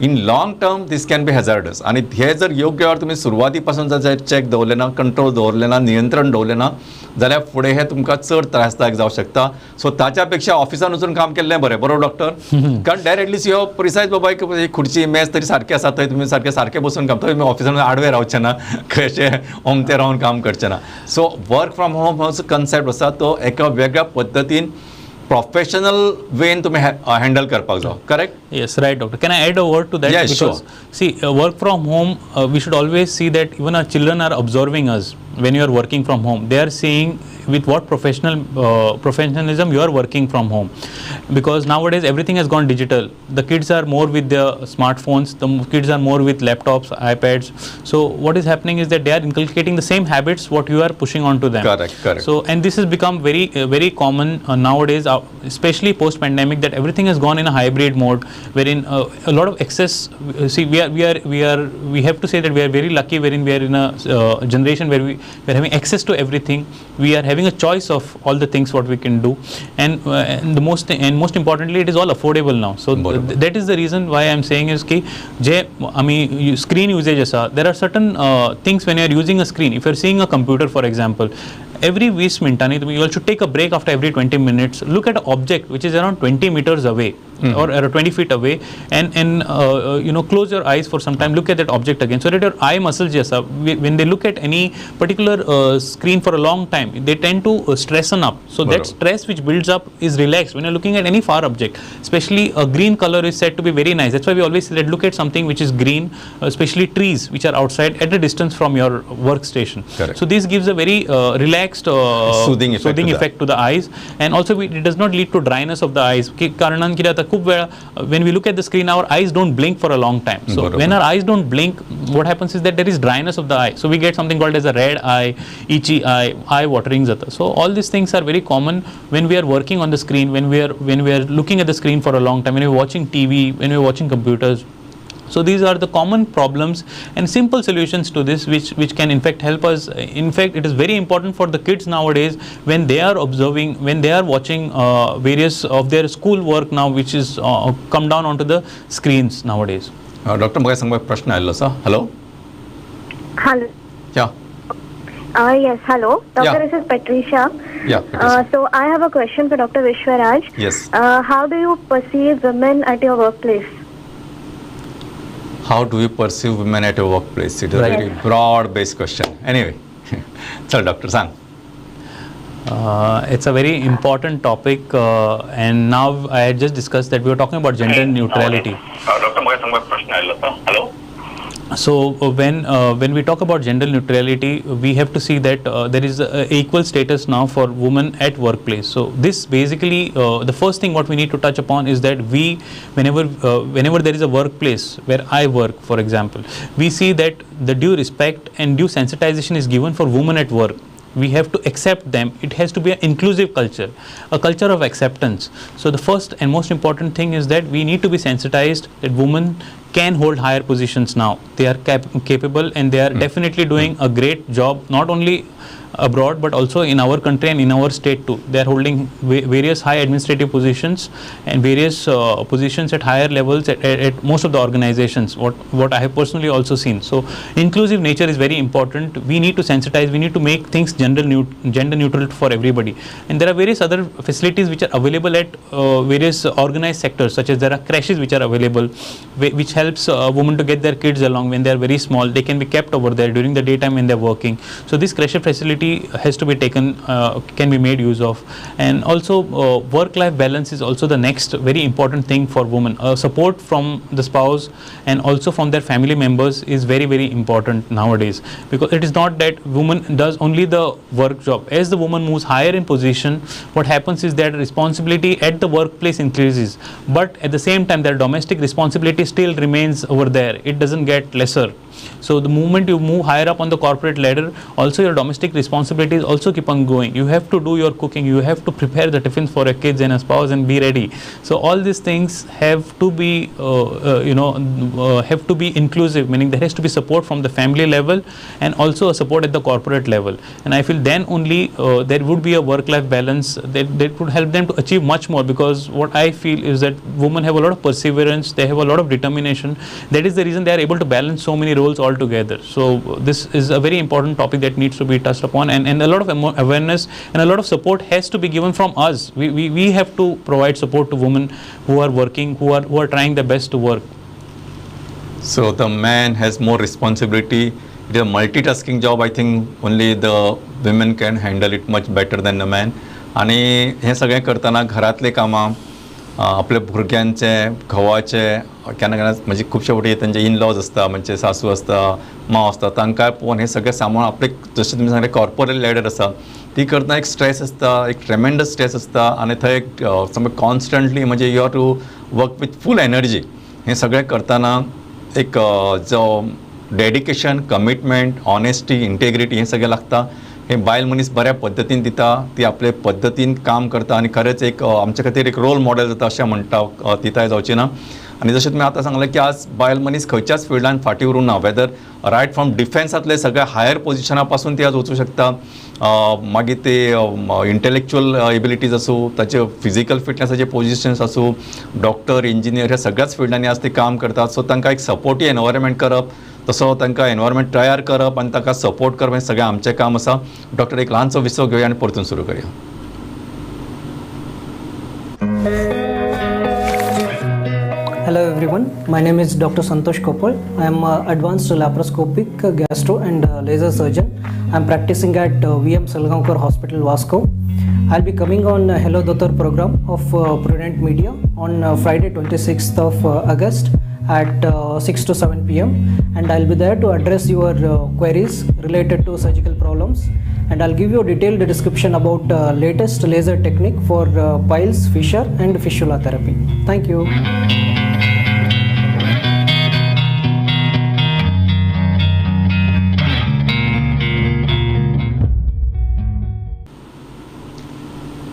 in long term this can be hazardous. आणि हे जर योग्य वेळार तुमी सुरवाती पासून जर चॅक दवरलें ना, कंट्रोल दवरलें ना, नियंत्रण दवरलें ना, जाल्यार फुडें हे तुमकां चड त्रासदायक जावंक शकता. सो ताच्या पेक्षा ऑफिसान वचून काम केल्लें बरें. बरोबर डॉक्टर? कारण डायरेक्टली सी हो प्रिसायज बाबा एक खुर्ची मेज तरी सारकें आसा, थंय तुमी सारकें बसून काम, थंय तुमी ऑफिसान आडवे रावचे ना, कशें ओमते रावन काम करचें ना. सो वर्क फ्रॉम होम हो जो कन्सेप्ट आसा तो एका वेगळ्या पद्दतीन professional way तुम्ही हँडल करपाक जाय. Correct? Yes, right, doctor. Can I add a word to that? Yes, because, sure. See, work from home, we should always see that even our children are observing us when you are working from home. They are seeing with what professionalism you are working from home, because nowadays everything has gone digital. The kids are more with their smartphones, the kids are more with laptops, iPads. So what is happening is that they are inculcating the same habits what you are pushing onto them. Correct. So, and this has become very common nowadays, especially post pandemic, that everything has gone in a hybrid mode, wherein a lot of excess. See, we have to say that we are very lucky, wherein we are in a generation where we are having access to everything. We are having a choice of all the things what we can do, and the most importantly, it is all affordable now. So that is the reason why I am saying is ki screen usage asa, there are certain things when you are using a screen. If you are seeing a computer, for example, every 20 minutes you should take a break after every 20 minutes. Look at an object which is around 20 meters away or 20 feet away, and close your eyes for some time, look at that object again, so that your eye muscles when they look at any particular screen for a long time, they tend to stressn up. So that stress which builds up is relaxed when you're looking at any far object. Especially a green color is said to be very nice. That's why we always say that look at something which is green, especially trees which are outside at a distance from your workstation. Correct. So this gives a very relaxed soothing effect to the eyes, and also it does not lead to dryness of the eyes. कारणान कितें जाता खूप वेळा when we look at the screen our eyes don't blink for a long time. So when our eyes don't blink, what happens is that there is dryness of the eye. So we get something called as a red eye, itchy eye watering jata. So all these things are very common when we are working on the screen, when we are looking at the screen for a long time, when we are watching TV, when we are watching computers. So these are the common problems and simple solutions to this which can in fact help us. In fact, it is very important for the kids nowadays when they are observing, when they are watching various of their school work now, which is come down onto the screens nowadays. Doctor म्हाका सांगपाक प्रश्न आयल्लो आसा. Hello. Hello. या. Yes, hello. Doctor, Yeah. this is Patricia. Yeah, Patricia. So I have a question for Dr. Vishwaraj. Yes. How do you perceive women at your workplace? How do you perceive women at your workplace? It is a very broad-based question. Anyway, so doctor, sang. It's a very important topic, and now I had just discussed that we were talking about gender neutrality. Doctor, म्हाका सांगपाक प्रश्न आयल्लो आसा. Hello. So when we talk about gender neutrality, we have to see that there is a equal status now for women at workplace. So this basically the first thing what we need to touch upon is that we whenever there is a workplace where I work, for example, we see that the due respect and due sensitization is given for women at work. We have to accept them. It has to be an inclusive culture, a culture of acceptance. So the first and most important thing is that we need to be sensitized that women can hold higher positions now. They are capable, and they are definitely doing a great job, not only abroad but also in our country and in our state too. They are holding various high administrative positions and various positions at higher levels at most of the organizations, what I have personally also seen. So inclusive nature is very important. We need to sensitize, we need to make things gender neutral for everybody. And there are various other facilities which are available at various organized sectors, such as there are crashes which are available, which helps women to get their kids along when they are very small. They can be kept over there during the daytime when they are working. So this crash facility has to be taken, can be made use of. And also work-life balance is also the next very important thing for women. Support from the spouse and also from their family members is very, very important nowadays, because it is not that woman does only the work job. As the woman moves higher in position, what happens is that responsibility at the workplace increases, but at the same time their domestic responsibility still remains over there. It doesn't get lesser. So the moment you move higher up on the corporate ladder, also your domestic responsibilities also keep on going. You have to do your cooking, you have to prepare the tiffins for your kids and a spouse and be ready. So all these things have to be have to be inclusive, meaning there has to be support from the family level and also a support at the corporate level. And I feel then only there would be a work-life balance that would help them to achieve much more, because what I feel is that women have a lot of perseverance, they have a lot of determination. That is the reason they are able to balance so many roles all together. So this is a very important topic that needs to be touched upon, and a lot of awareness and a lot of support has to be given from us. We have to provide support to women who are working, who are trying their best to work. So the man has more responsibility. It is a multitasking job. I think only the women can handle it much better than the man. आणि हे सगळें करतना घरातले कामां, आपल्या भुरग्यांचे, घोवाचे, केन्ना केन्ना म्हणजे खुबशे फावटी तांचे इन लॉज आसता, म्हणजे सासू आसता, मांव आसता, तांकां पळोवन हे सगळें सांबाळून आपले जशें तुमी सांगलें कॉर्पोरेट लॅडर आसा ती करतना एक स्ट्रेस आसता, एक ट्रेमेंडस स्ट्रेस आसता, आनी थंय एक समज कॉन्स्टंटली म्हणजे you have to work with full energy. हें सगळें करतना एक जो डेडिकेशन, कमिटमेंट, ऑनेस्टी, इंटेग्रिटी हें सगळें लागता. हे बायल मनीस बऱ्या पद्दतीन दिता, ती आपले पद्दतीन काम करता आनी खरेंच एक आमचे खातीर एक रोल मॉडेल जाता अशें म्हणटा, तिताय जावची ना. आनी जशें तुमी आतां सांगलें की आज बायल मनीस खंयच्याच फिल्डान फाटीं उरूंक ना, वेदर रायट फ्रॉम डिफेन्सांतले सगळ्या हायर पोजिशना पासून ती आज वचूं शकता. मागीर ते इंटेलेक्च्युअल एबिलिटीज आसूं, ताचे फिजिकल फिटनेसाचे पोजिशन्स आसूं, डॉक्टर, इंजिनियर ह्या सगळ्याच फिल्डांनी आज ती काम करतात. सो तांकां एक सपोर्टीव एनवायरमेंट करप, तसो तांकां एनवायरमेंट तयार करप आनी ताका सपोर्ट करप हें सगळें आमचें काम आसा. डॉक्टर एक ल्हानसो विसव घेवया आनी परतून सुरू करया. Hello everyone, my name is Dr. Santosh Koppal. I am advanced laparoscopic gastro and laser surgeon. I am practicing at VM Salgaonkar Hospital, Vasco. I'll be coming on Hello Dotor program of Prudent Media on Friday 26th of August at 6 to 7 p.m. and I'll be there to address your queries related to surgical problems and I'll give you a detailed description about latest laser technique for piles, fissure and fistula therapy. Thank you.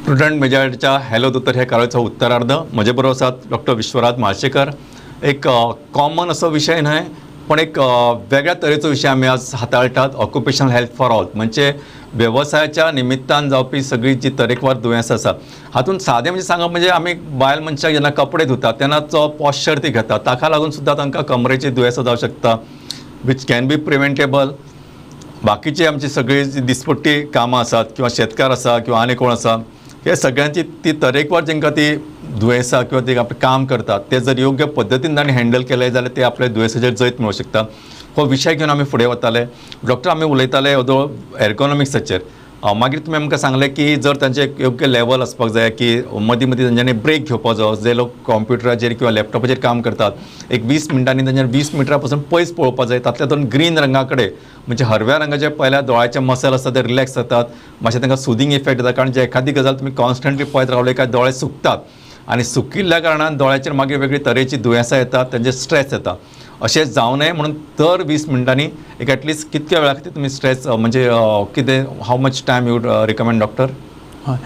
Prudent मेजॉरिटीच्या hello दोतर ह्या कार्याचो उत्तरार्ध म्हजे बरोबर आसात doctor Vishwaraj म्हाळशेकर. एक common असो विशय न्हय, पण एक वेगळ्या तरेचो विशय आमी आज हाताळटात, ऑक्युपेशनल हेल्थ फॉर ऑल. म्हणजे व्यवसायाच्या निमित्तान जावपी सगळी जी तरेकवार दुयेंसां आसा हातूंत सादें म्हणजे सांगप म्हणजे आमी बायल मनशाक जेन्ना कपडे धुतात तेन्ना जो पॉश्चर ती घेतात ताका लागून सुद्दां तांकां कमरेची दुयेंसां जावं शकता, वीच कॅन बी प्रिवेंटेबल. बाकीची आमची सगळी जी दिसपट्टी कामां आसात किंवा शेतकार आसा किंवा आनी कोण आसा, हे सगळ्यांची ती तरेकवार जेंकां ती दुयेंसां किंवा ते आपलें काम करतात ते जर योग्य पद्दतीन तांणी हँडल केलें जाल्यार ते आपल्या दुयेंसाचेर जैत मेळूंक शकता. हो विशय घेवन आमी फुडें वताले. डॉक्टर आमी उलयताले एर्गोनॉमिक्साचेर. मागीर तुमी आमकां सांगलें की जर तांचे योग्य लेवल आसपाक जाय की मदीं मदीं तांच्यांनी ब्रेक घेवपाचो. जे लोक कॉम्प्युटराचेर किंवा लॅपटॉपाचेर काम करतात एक 20 मिनटांनी तांच्यानी 20 मिनटां पासून पयस पळोवपाक जाय. तातूंत ग्रीन रंगा कडेन म्हणजे हरव्या रंगाचे पयल्या दोळ्याचे मसल आसता ते रिलॅक्स जातात, मातशें तांकां सुदींग इफेक्ट जाता. कारण जे एखादी गजाल तुमी कॉन्स्टंटली पळयत रावले काय दोळे सुकतात आनी सुकिल्ल्या कारणान दोळ्याचेर मागीर वेगळी तरेची दुयेंसां येतात, तांचे स्ट्रेस येता. अशें जावं नये म्हणून दर 20 मिनटांनी एक एटलिस्ट कितक्या वेळा खातीर तुमी स्ट्रेस म्हणजे कितें how much time you recommend doctor? हय,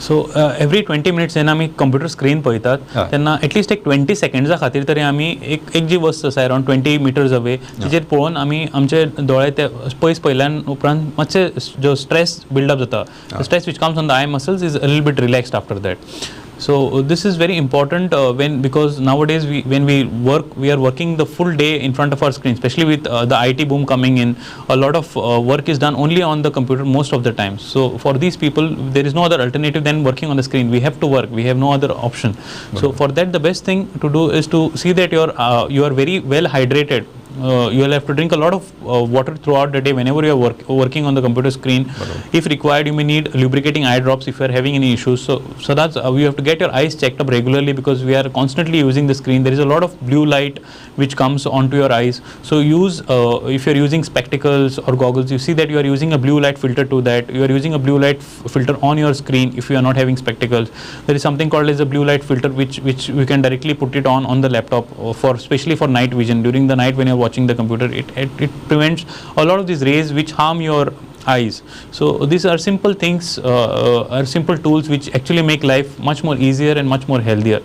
सो एवरी 20 मिनिट्स जेन्ना आमी कंप्युटर स्क्रीन पळयतात तेन्ना एटलिस्ट एक 20 सेकंड्सा खातीर तरी आमी एक जी वस्त आसा अरावंड 20 मिटर्स अवे तिचेर पळोवन आमी आमचे दोळे ते पयस पयल्यान उपरांत मातशे जो स्ट्रेस बिल्डअप जाता, stress which comes on the I muscles is a little beat relaxed after that. So this is very important because nowadays when we work, we are working the full day in front of our screen, especially with the IT boom coming in. A lot of work is done only on the computer most of the time. So for these people, there is no other alternative than working on the screen. We have to work. We have no other option. So for that, the best thing to do is to see that you are very well hydrated. You will have to drink a lot of water throughout the day whenever you are working on the computer screen. If required, you may need lubricating eye drops if you are having any issues. So that's you have to get your eyes checked up regularly because we are constantly using the screen. There is a lot of blue light which comes onto your eyes. So use if you are using spectacles or goggles, you see that you are using a blue light filter to that. You are using a blue light filter on your screen if you are not having spectacles. There is something called as a blue light filter which we can directly put it on the laptop for especially for night vision. During the night when you are watching the computer, it prevents a lot of these rays which harm your eyes. So these are simple things, are simple tools which actually make life much more easier and much more healthier.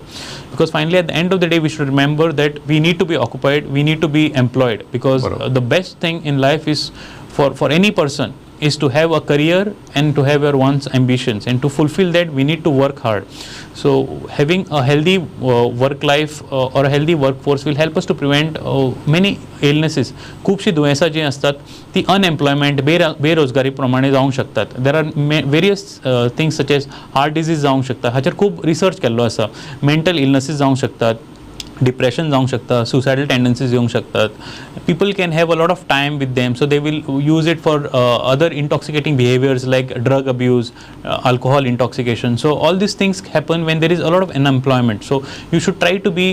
Because finally at the end of the day we should remember that we need to be occupied, we need to be employed, because the best thing in life is for any person is to have a career and to have your one's ambitions, and to fulfill that we need to work hard. So having a healthy work life or a healthy workforce will help us to prevent many illnesses. खूपशी दुयेंसां जी असतात ती unemployment बेरोजगारी प्रमाणे जावंक शकतात. There are various things such as heart disease जावंक शकता, हाचेर खूब रिसर्च केल्लो आसा. मेंटल इलनेसीस जावंक शकतात, डिप्रेशन जावंक शकता, सुसायडल टेंडन्सीज येवंक शकतात. people can have a lot of time with them, so they will use it for other intoxicating behaviors like drug abuse, alcohol intoxication. So all these things happen when there is a lot of unemployment. So you should try to be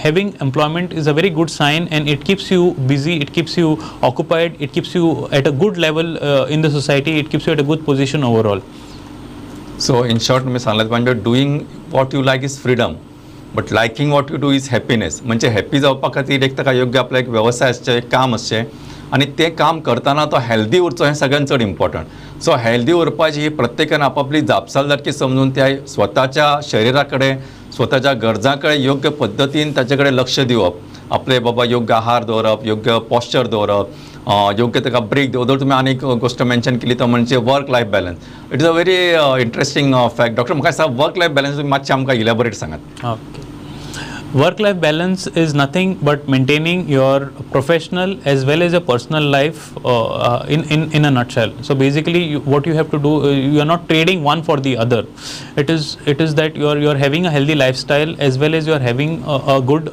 having employment is a very good sign, and it keeps you busy, it keeps you occupied, it keeps you at a good level in the society, it keeps you at a good position overall. So in short, तुम्ही सांगलात म्हणजे doing what you like is freedom, but liking what you do is happiness. म्हणजे happy जावपा खातीर एक ताका योग्य आपलं एक व्यवसाय आसचें, एक काम आसचें, आणि ते काम करताना तो हेल्दी उरचो हें सगळ्यात चड इम्पॉर्टंट. सो हेल्दी उरपाची ही प्रत्येकान आपापली जापसालदारकी समजून त्या स्वताच्या शरिराकडे, स्वताच्या गरजांकडे योग्य पद्दतीन ताचे कडेन लक्ष दिवप. आपले बाबा योग्य आहार दवरप, योग्य पॉस्चर दवरप, योग्य ताका ब्रेक दवरप. तुम्ही आनी एक गोष्ट मेन्शन केली तो म्हणजे work life balance. It is a very interesting fact. Doctor म्हाका सांग, वर्क लायफ बॅलन्स तुम्ही मातशें आमकां इलॅबोरेट सांगात. Okay. Work-life balance is nothing but maintaining your professional as well as your personal life in a nutshell. So basically, what you have to do, you are not trading one for the other. It is that you are having a healthy lifestyle as well as you are having a good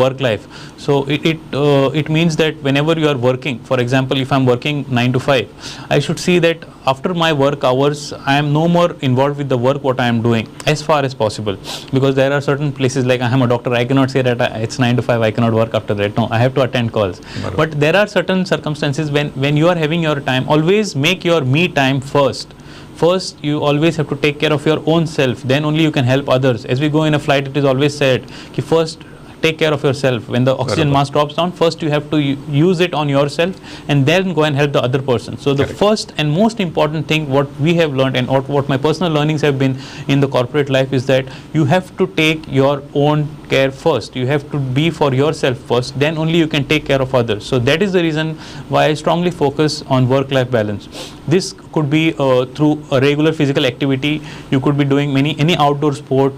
work life. So it means that whenever you are working, for example, if I am working 9 to 5, I should see that after my work hours, I am no more involved with the work what I am doing as far as possible, because there are certain places like I am a doctor doctor, I cannot say that it's 9 to 5, I cannot work after that. No, I have to attend calls. But there are certain circumstances when you are having your time, always make your me time first. First, you always have to take care of your own self. Then only you can help others. As we go in a flight, it is always said, ki first take care of yourself. When the oxygen mask drops down, first you have to use it on yourself and then go and help the other person. So the first and most important thing what we have learned and what my personal learnings have been in the corporate life is that you have to take your own care first. You have to be for yourself first, then only you can take care of others. So that is the reason why I strongly focus on work-life balance. This could be through a regular physical activity. You could be doing any outdoor sport.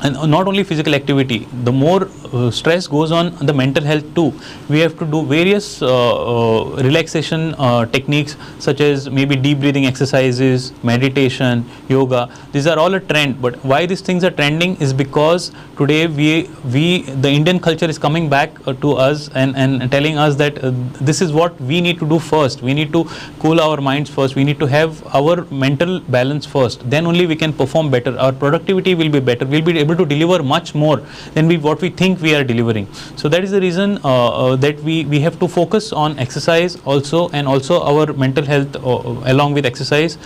And not only physical activity, the more stress goes on the mental health too. We have to do various relaxation techniques such as maybe deep breathing exercises, meditation, yoga. These are all a trend, but why these things are trending is because today the Indian culture is coming back to us and telling us that this is what we need to do first. We need to cool our minds first. We need to have our mental balance first. Then only we can perform better. Our productivity will be better. We'll be able to deliver much more than what we think we are delivering. So that is the reason that we have to focus on exercise also, and also our mental health along with exercise.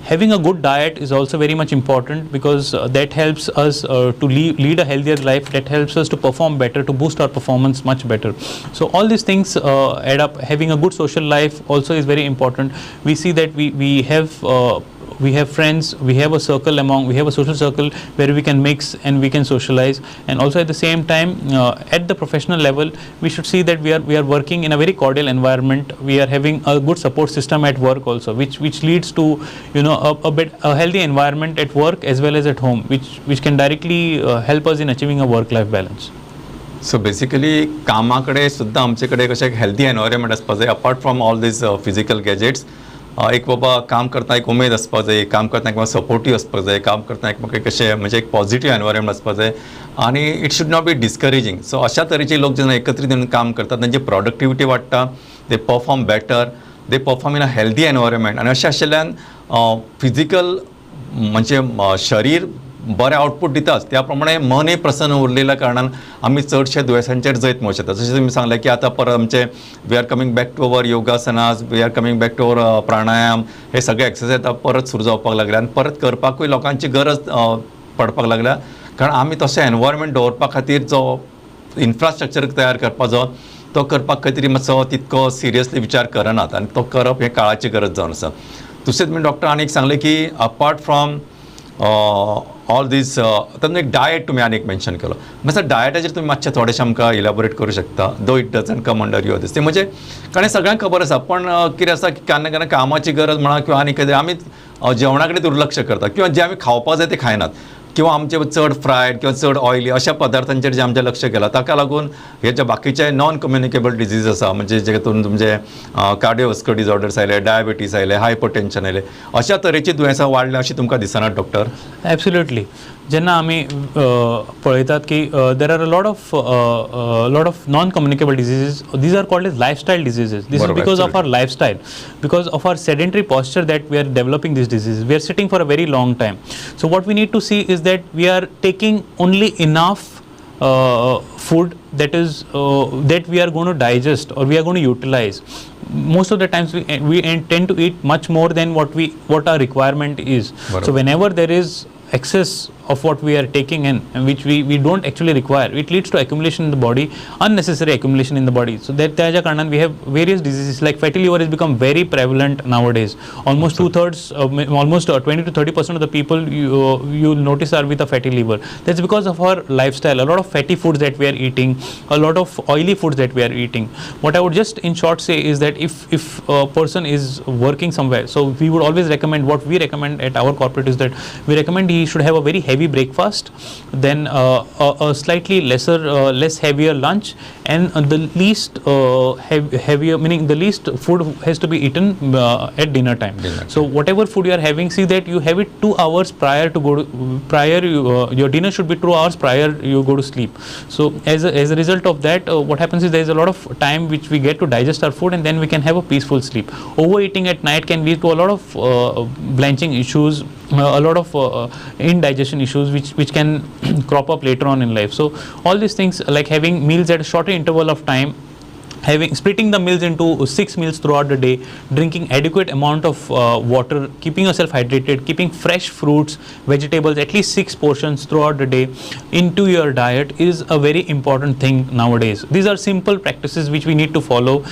Having a good diet is also very much important because that helps us to lead a healthier life. That helps us to perform better, to boost our performance much better. So all these things add up. Having a good social life also is very important. We see that we have friends, we have a social circle where we can mix and we can socialize. And also at the same time, at the professional level, we should see that we are working in a very cordial environment. We are having a good support system at work also, which leads to a healthy environment at work as well as at home, which can directly help us in achieving a work-life balance. So basically, कामाकडे सुद्धा आमच्याकडे कशें एक healthy environment आसपा जाय apart from all these physical gadgets. एक बाबा काम करता एक उमेद आसपा जाय, काम करता एक सपोर्टीव आसपा जाय, काम करता एक म्हाका कशें म्हणजे एक पॉझिटिव्ह एनवायरमेंट आसपा जाय आणि it should not be discouraging. So अशा तरेचे लोक जेन्ना एकत्रीत येवन काम करतात तांची प्रोडक्टिविटी वाडटा, they perform better, they perform in a healthy environment. आणि अशें आशिल्ल्यान फिजिकल म्हणजे शरीर बरें आउटपूट दिताच, त्या प्रमाणे मनय प्रसन्न उरलेल्या कारणान आमी चडशे दुयेंसांचेर जैत म्हणू शकता. जशें तुमी सांगलें की आतां परत आमचे we are coming back to our yogasanas, we are coming back to our pranayam, हे सगळे एक्सरसाइज आतां परत सुरू जावपाक लागल्या आनी परत करपाकूय लोकांची गरज पडपाक लागल्या. कारण आमी तशें एनवायरमेंट दवरपा खातीर जो इन्फ्रास्ट्रक्चर तयार करपाचो तो करपाक खंय तरी मातसो तितको सिरियसली विचार करनात आनी तो करप हे काळाची गरज जावन आसा. दुसरें तुमी डॉक्टर आनीक सांगलें की अपार्ट फ्रॉम ऑल दीस तातूंत एक डायट तुमी आनीक मेन्शन केलो. मातसो डायटाचेर तुमी मातशें थोडेशें आमकां इलॅबोरेट करूं शकता, though it doesn't come under your this. ते म्हणजे कारण सगळ्यांक खबर आसा, पण कितें आसा की केन्ना केन्ना कामाची गरज म्हणा किंवा आनी कितें आमी जेवणा कडेन दुर्लक्ष करता किंवा जे आमी खावपा जाय ते खायनात किंवा आमचे चड फ्रायड किंवा चड ऑयली अशा पदार्थांचेर जे आमचें लक्ष केलां ताका लागून हे जे बाकीचे नॉन कम्युनिकेबल डिजीज आसा म्हणजे जेतून तुमचे कार्डियोवॅस्क्युलर डिजॉर्डर्स आयले, डायबिटीज आयले, हायपरटेन्शन आयले, अशा तरेची दुयेंसां वाडल्या अशी तुमकां दिसनात डॉक्टर? एब्सोल्युटली. जेन्ना आमी पळयतात की there are a lot of non communicable diseases. These are called as lifestyle diseases. This is because of our lifestyle, because of our sedentary posture that we are developing these diseases. We are sitting for a very long time. So what we need to see is that we are taking only enough food that we are going to digest or we are going to utilize. Most of the times we tend to eat much more than what our requirement is. So whenever there is excess of what we are taking in and which we don't actually require, it leads to accumulation in the body, unnecessary accumulation in the body. So त्याच्या कारणान we have various diseases like fatty liver has become very prevalent nowadays. Almost 2/3 almost 20 to 30% of the people you'll notice are with a fatty liver. That's because of our lifestyle, a lot of fatty foods that we are eating, a lot of oily foods that we are eating. What I would just in short say is that if a person is working somewhere, so we would always recommend, what we recommend at our corporate is that we recommend he should have a very heavy breakfast, then a slightly less heavier lunch, and the least heavier, meaning the least food has to be eaten at dinner time. So whatever food you are having, see that you have it 2 hours prior to go to your dinner should be 2 hours prior you go to sleep. So as a result of that, what happens is there is a lot of time which we get to digest our food, and then we can have a peaceful sleep. Overeating at night can lead to a lot of blanching issues, a lot of indigestion issues which can crop up later on in life. So all these things, like having meals at a shorter interval of time, splitting the meals into 6 meals throughout the day, drinking adequate amount of water, keeping yourself hydrated, keeping fresh fruits, vegetables, at least 6 portions throughout the day into your diet is a very important thing nowadays. These are simple practices which we need to follow.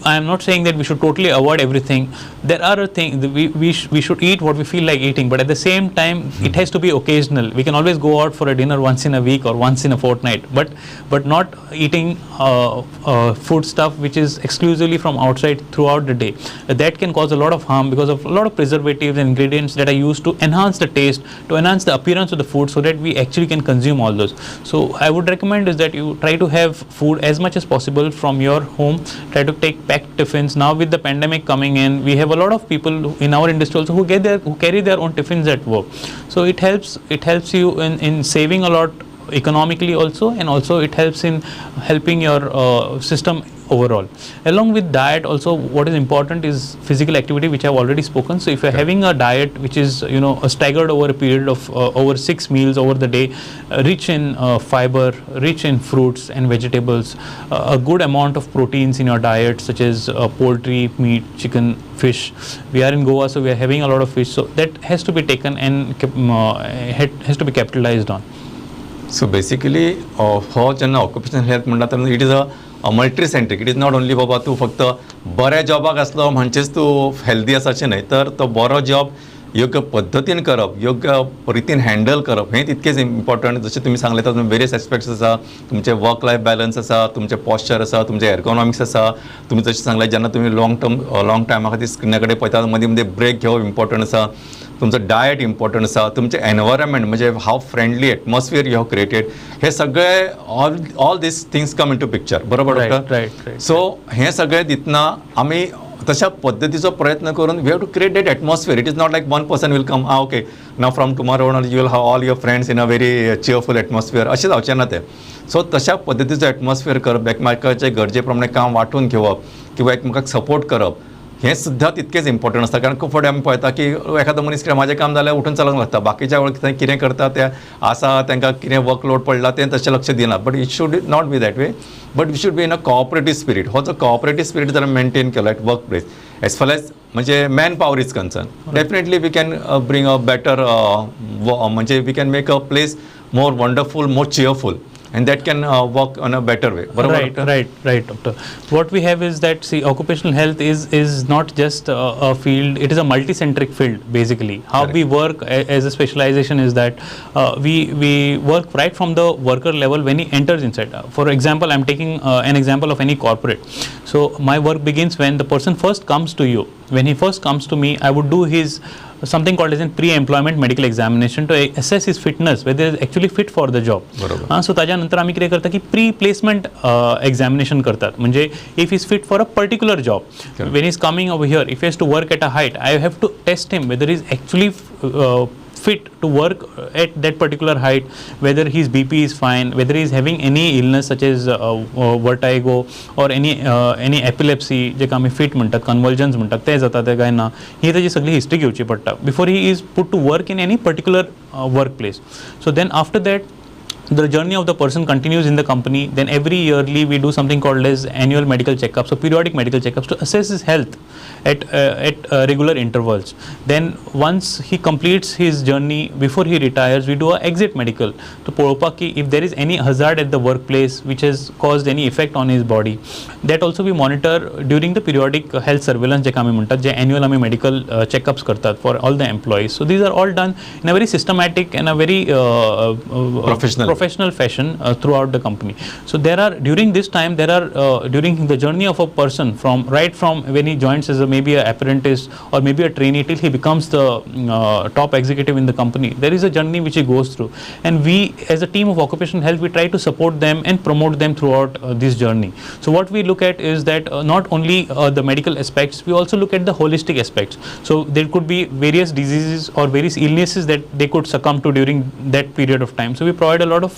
I am not saying that we should totally avoid everything. There are things we should eat what we feel like eating, but at the same time it has to be occasional. We can always go out for a dinner once in a week or once in a fortnight, but not eating food stuff which is exclusively from outside throughout the day. That can cause a lot of harm because of a lot of preservatives and ingredients that are used to enhance the taste, to enhance the appearance of the food, so that we actually can consume all those. So I would recommend is that you try to have food as much as possible from your home. Try to take packed tiffins. Now with the pandemic coming in, we have a lot of people in our industry also who carry their own tiffins at work. So it helps you in saving a lot economically also, and also it helps in helping your system overall. Along with diet also, what is important is physical activity, which I have already spoken. So if you are having a diet which is staggered over a period of over 6 meals over the day, rich in fiber, rich in fruits and vegetables, a good amount of proteins in your diet, such as poultry, meat, chicken, fish. We are in Goa, so we are having a lot of fish, so that has to be taken and has to be capitalized on. So basically हो जेन्ना occupational health म्हणटा तेन्ना it is a multi centric. It is not only बाबा तूं फक्त बऱ्या जॉबाक आसलो म्हणचेच तूं हेल्दी आसाचें न्हय, तर तो बरो जॉब योग्य पद्दतीन करप, योग्य रितीन हँडल करप हें तितकेच इम्पॉर्टंट. जशें तुमी सांगले तातूंत वेरियस एस्पेक्ट्स आसा. तुमचें वर्क लायफ बॅलन्स आसा, तुमचें पॉस्चर आसा, तुमचें एर्गोनॉमिक्स आसा. तुमी जशें सांगलें जेन्ना तुमी लॉंग टायमा खातीर स्क्रिना कडेन पळयता मदीं मदीं ब्रेक घेवप इम्पॉर्टंट आसा. तुमचं डायट इम्पॉर्टंट आसा. तुमचें एनवायरमेंट म्हणजे how friendly atmosphere you have created, हे सगळे all these things come into picture. बरोबर डॉक्टर? रायट. सो हें सगळें दितना आमी तशा पद्दतीचो प्रयत्न करून we have to create that atmosphere. It is not like one person will come okay now from tomorrow you will have all your friends in a very cheerful atmosphere, अशें जावचें ना तें. सो तशा पद्दतीचो एटमॉस्फियर करप, एकमेकाचे गरजे प्रमाणे काम वांटून घेवप किंवा एकमेकाक सपोर्ट करप, हें सुद्दां तितकेच इम्पॉर्टंट आसता. कारण खूब फावटी आमी पळयता की एखादो मनीस कितें म्हाजें काम जाल्यार उठून चलूंक लागता, बाकीच्या वेळार कितें करता ते आसा, तांकां कितें वर्कलोड पडला तें तशें लक्ष दिना. But it should not be that way, but we should be in a cooperative spirit. हो जो कोऑपरेटीव स्पिरीट जर मेंटेन केलो at work place as far as म्हणजे man power is concern, definitely we can bring a better म्हणजे we can make a place more wonderful, more cheerful, and that can work on a better way. Right, doctor. What we have is that, see, occupational health is not just a field, it is a multi-centric field basically. How we work as a specialization is that we work right from the worker level when he enters inside. For example, I'm taking an example of any corporate. So my work begins when the person first comes to you. When he first comes to me, I would do his something called as a pre-employment medical examination to assess his fitness, whether he is actually fit for the job. So त्याच्यानंतर आम्ही किती करता की pre-placement examination करतात. म्हणजे if he is fit for a particular job, when he is coming over here, if he has to work at a height, I have to test him whether he is actually fit to work at that particular height, whether his BP is fine, whether he is having any illness such as vertigo or any epilepsy, जे आम्ही fit म्हणतात, convergence म्हणतात, ते जाता ते काय ना, ही त्याची सगळी हिस्ट्री घेवची पडटा before he is put to work in any particular work place. So then after that the journey of the person continues in the company. Then every yearly we do something called as annual medical checkups, so periodic medical checkups to assess his health at regular intervals. Then once he completes his journey, before he retires, we do a exit medical to पळोवपाक की if there is any hazard at the workplace which has caused any effect on his body. That also we monitor during the periodic health surveillance जे आमी म्हणतात, जे annual आमी medical checkups करतात for all the employees. So these are all done in a very systematic and a very professional fashion throughout the company. So there are during this time during the journey of a person from when he joins as maybe an apprentice or maybe a trainee till he becomes the top executive in the company, there is a journey which he goes through, and we as a team of occupational health we try to support them and promote them throughout this journey. So what we look at is that not only the medical aspects, we also look at the holistic aspects. So there could be various diseases or various illnesses that they could succumb to during that period of time. So we provide a lot of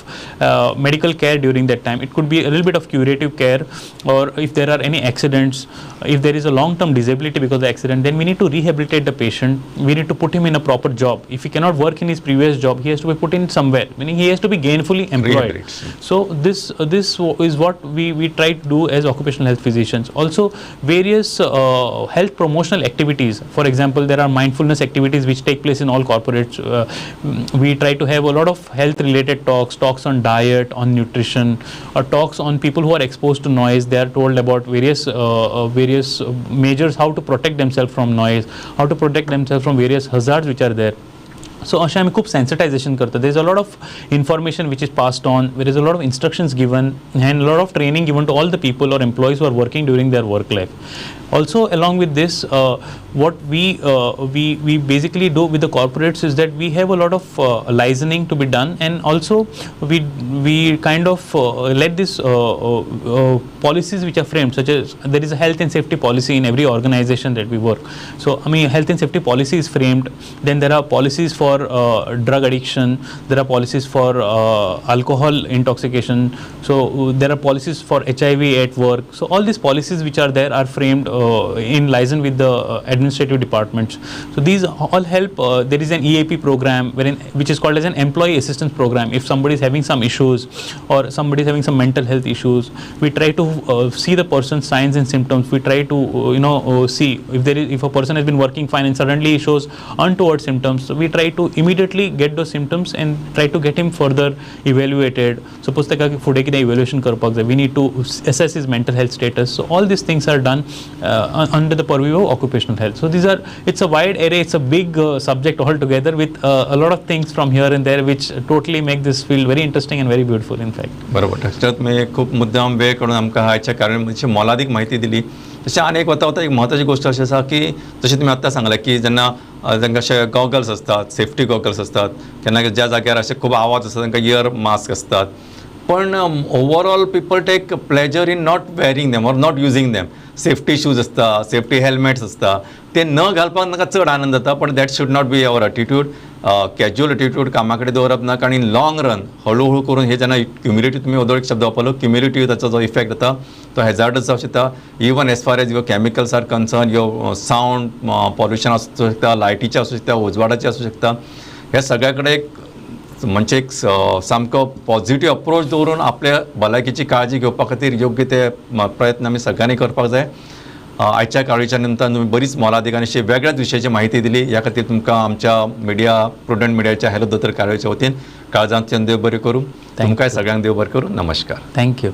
medical care during that time. It could be a little bit of curative care, or if there are any accidents, if there is a long-term disability disability because of the accident, then we need to rehabilitate the patient. We need to put him in a proper job. If he cannot work in his previous job, he has to be put in somewhere, meaning he has to be gainfully employed. Rehabilitate. So this is what we try to do as occupational health physicians. Also, various health promotional activities. For example, there are mindfulness activities which take place in all corporates. We try to have a lot of health related talks on diet, on nutrition, or talks on people who are exposed to noise. They are told about various measures, how to protect themselves from noise, how to protect themselves from various hazards which are there. So अशें आमी खूब sensitization करता. There is a lot of information which is passed on. There is a lot of instructions given and a lot of training given to all the people or employees who are working during their work life. Also, along with this, what we basically do with the corporates is that we have a lot of licensing to be done, and also we kind of let this policies which are framed, such as there is a health and safety policy in every organization that we work. So I mean, health and safety policy is framed. Then there are policies for drug addiction. There are policies for alcohol intoxication. So there are policies for HIV at work. So all these policies which are there are framed in liaison with the administrative departments. So these all help. There is an EAP program which is called as an employee assistance program. If somebody is having some issues or somebody is having some mental health issues, we try to see the person's signs and symptoms. We try to see if a person has been working fine and suddenly he shows untoward symptoms. So we try to immediately get those symptoms and try to get him further evaluated. Suppose ताका फुडें कितें evaluation करपाक जाय, we need to assess his mental health status. So all these things are done under the purview of occupational health. So it's a wide array, it's a big subject altogether with a lot of things from here and there which totally make this field very interesting and very beautiful in fact. बरोबर. त्याच्यात मी खूप मुद्दाम वेळ काडून आमकां हाच्या कार्यावळीची मोलादीक म्हायती दिली. तशें आनी एक वता एक महत्वाची गोष्ट अशी आसा की जशें तुमी आत्तां सांगलें की जेन्ना तांकां अशे गॉगल्स असतात, सेफ्टी गॉगल्स असतात, केन्ना ज्या जाग्यार अशे खूब आवाज आसता तांकां इयर मास्क असतात, पण overall people take pleasure in not wearing them or not using them. Safety shoes असता, सेफ्टी हेल्मेट्स असता, ते न घालपाक तांकां चड आनंद जाता, पण that should not be our attitude. Casual attitude कामा कडेन दवरप नाका आनी लॉंग रन हळू करून हे जेन्ना क्युम्युलिटी तुमी वदळ एक शब्द वापरलो, क्युम्युलिटी ताचो जो इफेक्ट जाता तो हेजार्डस जावं शकता. Even as far as your chemicals are concern, your sound pollution आसूं शकता, लायटीचें आसूं शकता, उजवाडाचें आसूं शकता. हे सगळ्या कडेन एक म्हणजे एक सामको पॉझिटिव्ह अप्रोच दवरून आपल्या भलायकेची काळजी घेवपा खातीर योग्य ते प्रयत्न आमी सगळ्यांनी करपाक जाय. आयच्या काळीच्या निमतान तुमी बरीच मोलादीक आनी अशी वेगळ्याच विशयाची म्हायती दिली. ह्या खातीर तुमकां आमच्या प्रुडंट मिडियाच्या हॅलो दोतोर कार्यावळीच्या वतीन काळजांत देव बरें करूं. तुमकांय सगळ्यांक देव बरें करूं. नमस्कार. थँक्यू.